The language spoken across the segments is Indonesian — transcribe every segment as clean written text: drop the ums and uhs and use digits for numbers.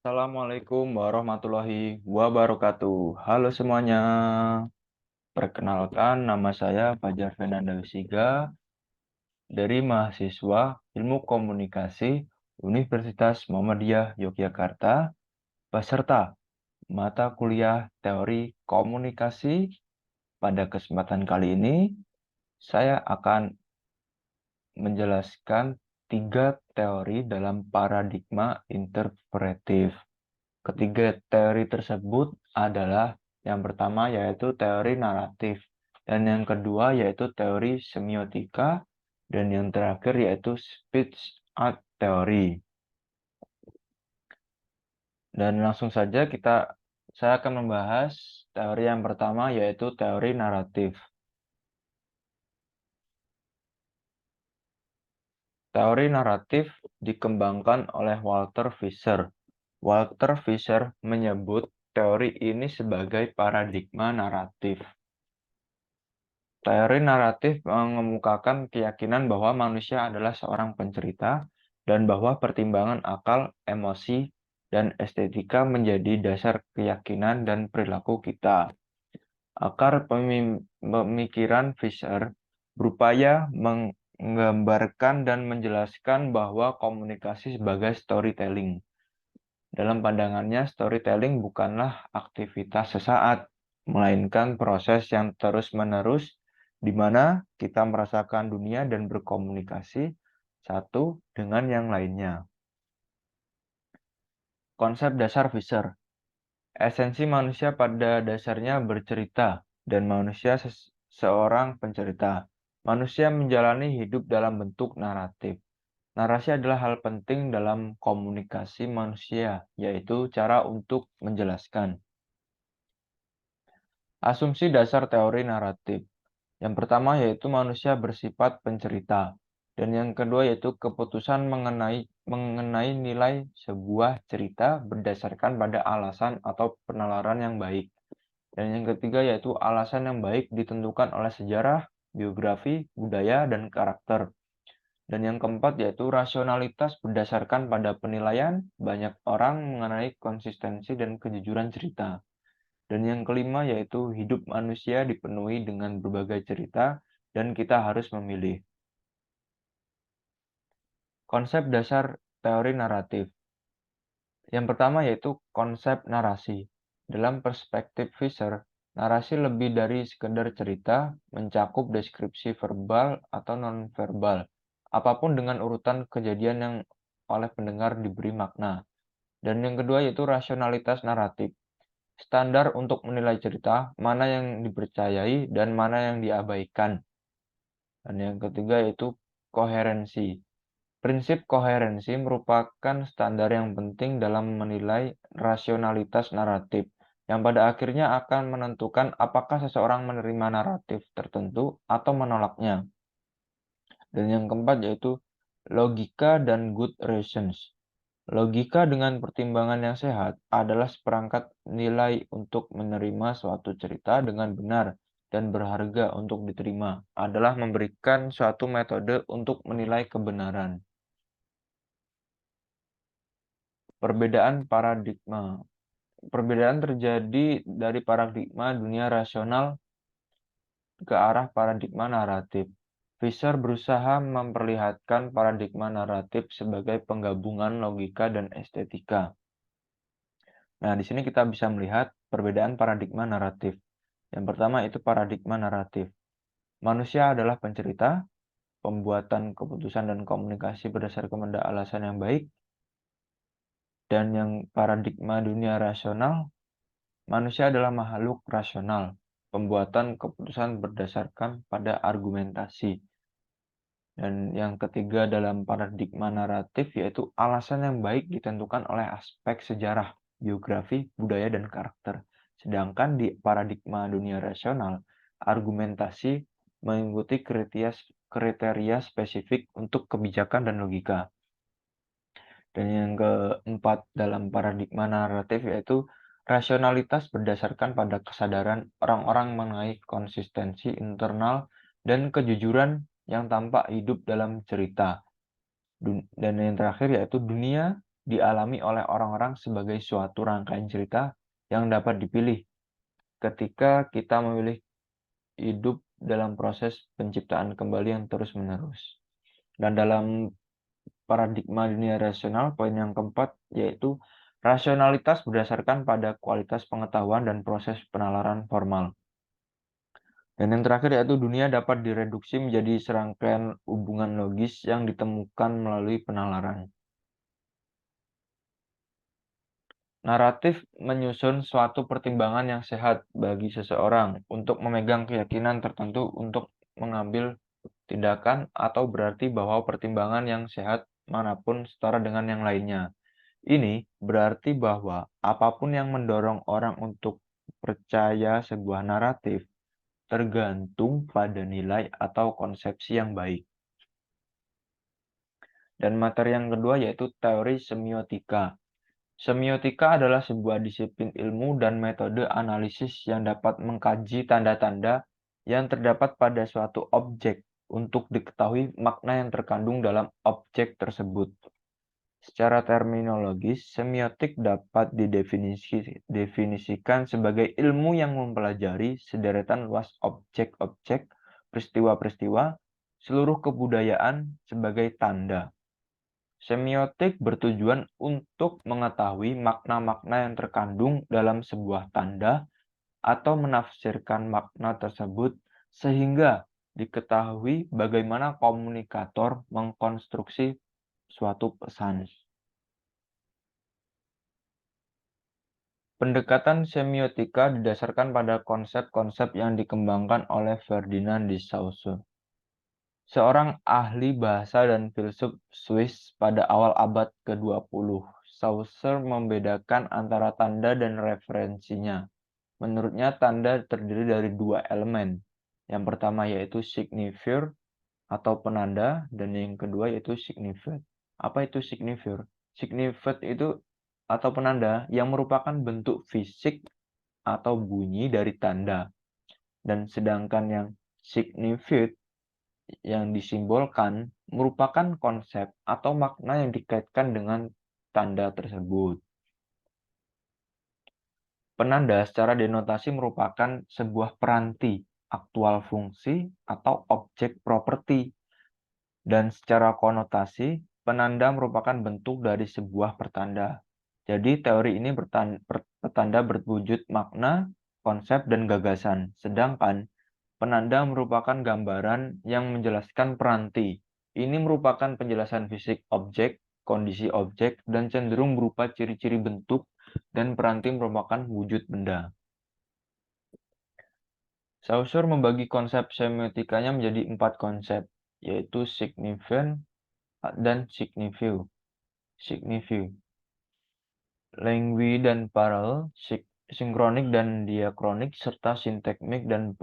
Assalamualaikum warahmatullahi wabarakatuh. Halo semuanya. Perkenalkan, nama saya Fajar Fernanda Wisiga dari mahasiswa Ilmu Komunikasi Universitas Muhammadiyah Yogyakarta, peserta mata kuliah Teori Komunikasi. Pada kesempatan kali ini, saya akan menjelaskan 3 teori dalam paradigma interpretif. Ketiga teori tersebut adalah yang pertama yaitu teori naratif, dan yang kedua yaitu teori semiotika, dan yang terakhir yaitu speech art theory. Dan langsung saja saya akan membahas teori yang pertama yaitu teori naratif. Teori naratif dikembangkan oleh Walter Fisher. Walter Fisher menyebut teori ini sebagai paradigma naratif. Teori naratif mengemukakan keyakinan bahwa manusia adalah seorang pencerita dan bahwa pertimbangan akal, emosi, dan estetika menjadi dasar keyakinan dan perilaku kita. Akar pemikiran Fisher berupaya menggambarkan dan menjelaskan bahwa komunikasi sebagai storytelling. Dalam pandangannya, storytelling bukanlah aktivitas sesaat, melainkan proses yang terus-menerus di mana kita merasakan dunia dan berkomunikasi satu dengan yang lainnya. Konsep dasar Fisher. Esensi manusia pada dasarnya bercerita, dan manusia seorang pencerita. Manusia menjalani hidup dalam bentuk naratif. Narasi adalah hal penting dalam komunikasi manusia, yaitu cara untuk menjelaskan. Asumsi dasar teori naratif. Yang pertama yaitu manusia bersifat pencerita, dan yang kedua yaitu keputusan mengenai nilai sebuah cerita berdasarkan pada alasan atau penalaran yang baik. Dan yang ketiga yaitu alasan yang baik ditentukan oleh sejarah, biografi, budaya, dan karakter. Dan yang keempat yaitu rasionalitas berdasarkan pada penilaian banyak orang mengenai konsistensi dan kejujuran cerita. Dan yang kelima yaitu hidup manusia dipenuhi dengan berbagai cerita dan kita harus memilih. Konsep dasar teori naratif. Yang pertama yaitu konsep narasi. Dalam perspektif Fisher, narasi lebih dari sekedar cerita, mencakup deskripsi verbal atau nonverbal, apapun dengan urutan kejadian yang oleh pendengar diberi makna. Dan yang kedua yaitu rasionalitas naratif. Standar untuk menilai cerita, mana yang dipercayai dan mana yang diabaikan. Dan yang ketiga yaitu koherensi. Prinsip koherensi merupakan standar yang penting dalam menilai rasionalitas naratif, yang pada akhirnya akan menentukan apakah seseorang menerima naratif tertentu atau menolaknya. Dan yang keempat yaitu logika dan good reasons. Logika dengan pertimbangan yang sehat adalah seperangkat nilai untuk menerima suatu cerita dengan benar dan berharga untuk diterima, adalah memberikan suatu metode untuk menilai kebenaran. Perbedaan paradigma. Perbedaan terjadi dari paradigma dunia rasional ke arah paradigma naratif. Fisher berusaha memperlihatkan paradigma naratif sebagai penggabungan logika dan estetika. Nah, di sini kita bisa melihat perbedaan paradigma naratif. Yang pertama itu paradigma naratif. Manusia adalah pencerita, pembuatan keputusan dan komunikasi berdasarkan pada alasan yang baik. Dan yang paradigma dunia rasional, manusia adalah makhluk rasional, pembuatan keputusan berdasarkan pada argumentasi. Dan yang ketiga dalam paradigma naratif yaitu alasan yang baik ditentukan oleh aspek sejarah, biografi, budaya, dan karakter. Sedangkan di paradigma dunia rasional, argumentasi mengikuti kriteria spesifik untuk kebijakan dan logika. Dan yang keempat dalam paradigma naratif yaitu rasionalitas berdasarkan pada kesadaran orang-orang mengenai konsistensi internal dan kejujuran yang tampak hidup dalam cerita. Dan yang terakhir yaitu dunia dialami oleh orang-orang sebagai suatu rangkaian cerita yang dapat dipilih ketika kita memilih hidup dalam proses penciptaan kembali yang terus-menerus. Dan dalam paradigma dunia rasional, poin yang keempat yaitu rasionalitas berdasarkan pada kualitas pengetahuan dan proses penalaran formal. Dan yang terakhir yaitu dunia dapat direduksi menjadi serangkaian hubungan logis yang ditemukan melalui penalaran. Naratif menyusun suatu pertimbangan yang sehat bagi seseorang untuk memegang keyakinan tertentu untuk mengambil tindakan, atau berarti bahwa pertimbangan yang sehat manapun setara dengan yang lainnya. Ini berarti bahwa apapun yang mendorong orang untuk percaya sebuah naratif tergantung pada nilai atau konsepsi yang baik. Dan materi yang kedua yaitu teori semiotika. Semiotika adalah sebuah disiplin ilmu dan metode analisis yang dapat mengkaji tanda-tanda yang terdapat pada suatu objek untuk diketahui makna yang terkandung dalam objek tersebut. Secara terminologis, semiotik dapat didefinisikan sebagai ilmu yang mempelajari sederetan luas objek-objek, peristiwa-peristiwa, seluruh kebudayaan sebagai tanda. Semiotik bertujuan untuk mengetahui makna-makna yang terkandung dalam sebuah tanda atau menafsirkan makna tersebut sehingga diketahui bagaimana komunikator mengkonstruksi suatu pesan. Pendekatan semiotika didasarkan pada konsep-konsep yang dikembangkan oleh Ferdinand de Saussure, seorang ahli bahasa dan filsuf Swiss pada awal abad ke-20. Saussure membedakan antara tanda dan referensinya. Menurutnya, tanda terdiri dari dua elemen. Yang pertama yaitu signifier atau penanda, dan yang kedua yaitu signified. Apa itu signifier? Signified itu atau penanda yang merupakan bentuk fisik atau bunyi dari tanda. Dan sedangkan yang signified yang disimbolkan merupakan konsep atau makna yang dikaitkan dengan tanda tersebut. Penanda secara denotasi merupakan sebuah peranti, aktual fungsi, atau objek properti. Dan secara konotasi, penanda merupakan bentuk dari sebuah pertanda. Jadi teori ini pertanda berwujud makna, konsep, dan gagasan. Sedangkan penanda merupakan gambaran yang menjelaskan peranti. Ini merupakan penjelasan fisik objek, kondisi objek, dan cenderung berupa ciri-ciri bentuk, dan peranti merupakan wujud benda. Saussure membagi konsep semiotikanya menjadi 4 konsep, yaitu signifiant dan signifier, language dan parallel, sinkronik dan diakronik, serta sintaktik dan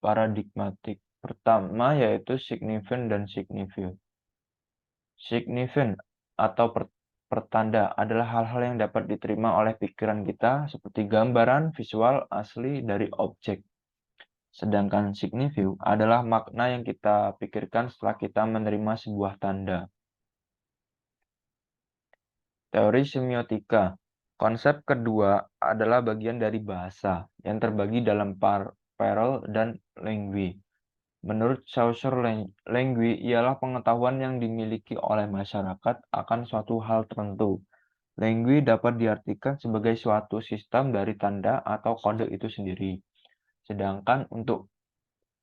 paradigmatik. Pertama yaitu signifiant dan signifier. Signifiant atau pertanda adalah hal-hal yang dapat diterima oleh pikiran kita seperti gambaran visual asli dari objek. Sedangkan signifier adalah makna yang kita pikirkan setelah kita menerima sebuah tanda. Teori semiotika. Konsep kedua adalah bagian dari bahasa yang terbagi dalam parallel dan language. Menurut Saussure, language ialah pengetahuan yang dimiliki oleh masyarakat akan suatu hal tertentu. Language dapat diartikan sebagai suatu sistem dari tanda atau kode itu sendiri. Sedangkan untuk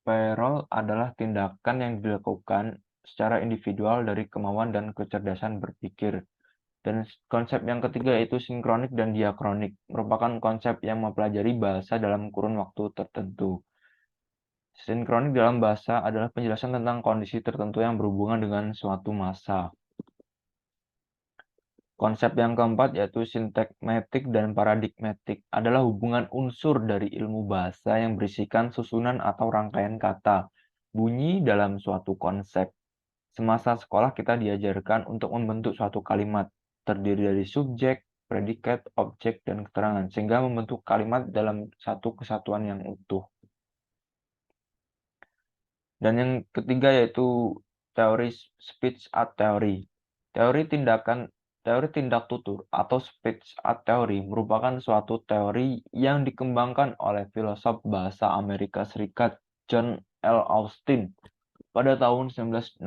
parallel adalah tindakan yang dilakukan secara individual dari kemauan dan kecerdasan berpikir. Dan konsep yang ketiga yaitu sinkronik dan diakronik, merupakan konsep yang mempelajari bahasa dalam kurun waktu tertentu. Sinkronik dalam bahasa adalah penjelasan tentang kondisi tertentu yang berhubungan dengan suatu masa. Konsep yang keempat yaitu sintakmatik dan paradigmatik adalah hubungan unsur dari ilmu bahasa yang berisikan susunan atau rangkaian kata, bunyi dalam suatu konsep. Semasa sekolah kita diajarkan untuk membentuk suatu kalimat, terdiri dari subjek, predikat, objek, dan keterangan, sehingga membentuk kalimat dalam satu kesatuan yang utuh. Dan yang ketiga yaitu teori speech art theory. Teori Teori tindak tutur atau speech art theory merupakan suatu teori yang dikembangkan oleh filosof bahasa Amerika Serikat John L. Austin pada tahun 1962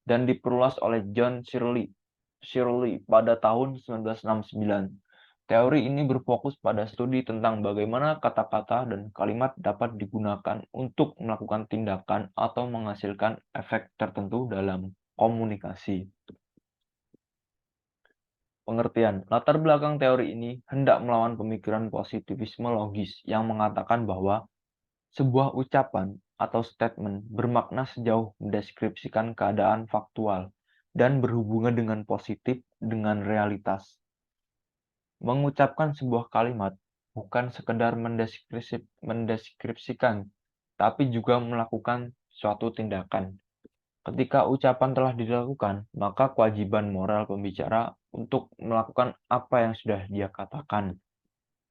dan diperluas oleh John Shirley pada tahun 1969. Teori ini berfokus pada studi tentang bagaimana kata-kata dan kalimat dapat digunakan untuk melakukan tindakan atau menghasilkan efek tertentu dalam komunikasi. Pengertian latar belakang teori ini hendak melawan pemikiran positivisme logis yang mengatakan bahwa sebuah ucapan atau statement bermakna sejauh mendeskripsikan keadaan faktual dan berhubungan dengan positif dengan realitas. Mengucapkan sebuah kalimat bukan sekedar mendeskripsikan, tapi juga melakukan suatu tindakan. Ketika ucapan telah dilakukan, maka kewajiban moral pembicara untuk melakukan apa yang sudah dia katakan.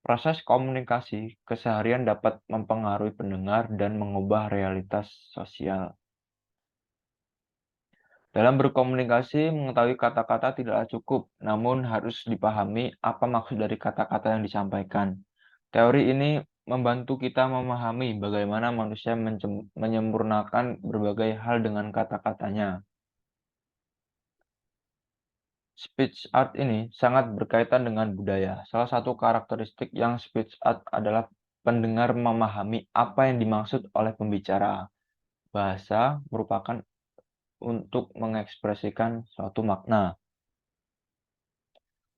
Proses komunikasi keseharian dapat mempengaruhi pendengar dan mengubah realitas sosial. Dalam berkomunikasi, mengetahui kata-kata tidaklah cukup, namun harus dipahami apa maksud dari kata-kata yang disampaikan. Teori ini membantu kita memahami bagaimana manusia menyempurnakan berbagai hal dengan kata-katanya. Speech art ini sangat berkaitan dengan budaya. Salah satu karakteristik yang speech art adalah pendengar memahami apa yang dimaksud oleh pembicara. Bahasa merupakan untuk mengekspresikan suatu makna.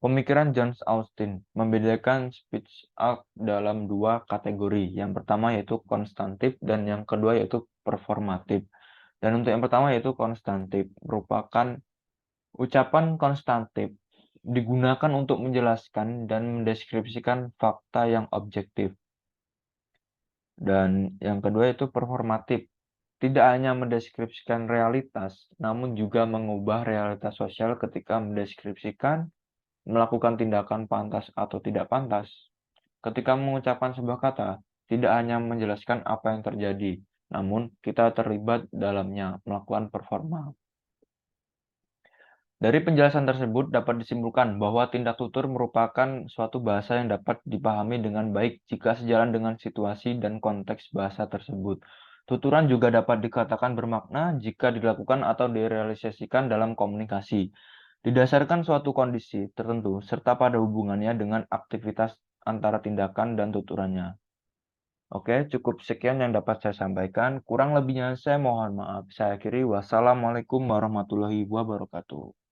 Pemikiran John Austin membedakan speech art dalam dua kategori. Yang pertama yaitu konstantif dan yang kedua yaitu performatif. Dan untuk yang pertama yaitu konstantif, merupakan ucapan konstantif digunakan untuk menjelaskan dan mendeskripsikan fakta yang objektif. Dan yang kedua itu performatif, tidak hanya mendeskripsikan realitas, namun juga mengubah realitas sosial ketika mendeskripsikan, melakukan tindakan pantas atau tidak pantas. Ketika mengucapkan sebuah kata, tidak hanya menjelaskan apa yang terjadi, namun kita terlibat dalamnya, melakukan performa. Dari penjelasan tersebut dapat disimpulkan bahwa tindak tutur merupakan suatu bahasa yang dapat dipahami dengan baik jika sejalan dengan situasi dan konteks bahasa tersebut. Tuturan juga dapat dikatakan bermakna jika dilakukan atau direalisasikan dalam komunikasi, didasarkan suatu kondisi tertentu, serta pada hubungannya dengan aktivitas antara tindakan dan tuturannya. Oke, cukup sekian yang dapat saya sampaikan. Kurang lebihnya saya mohon maaf. Saya akhiri. Wassalamualaikum warahmatullahi wabarakatuh.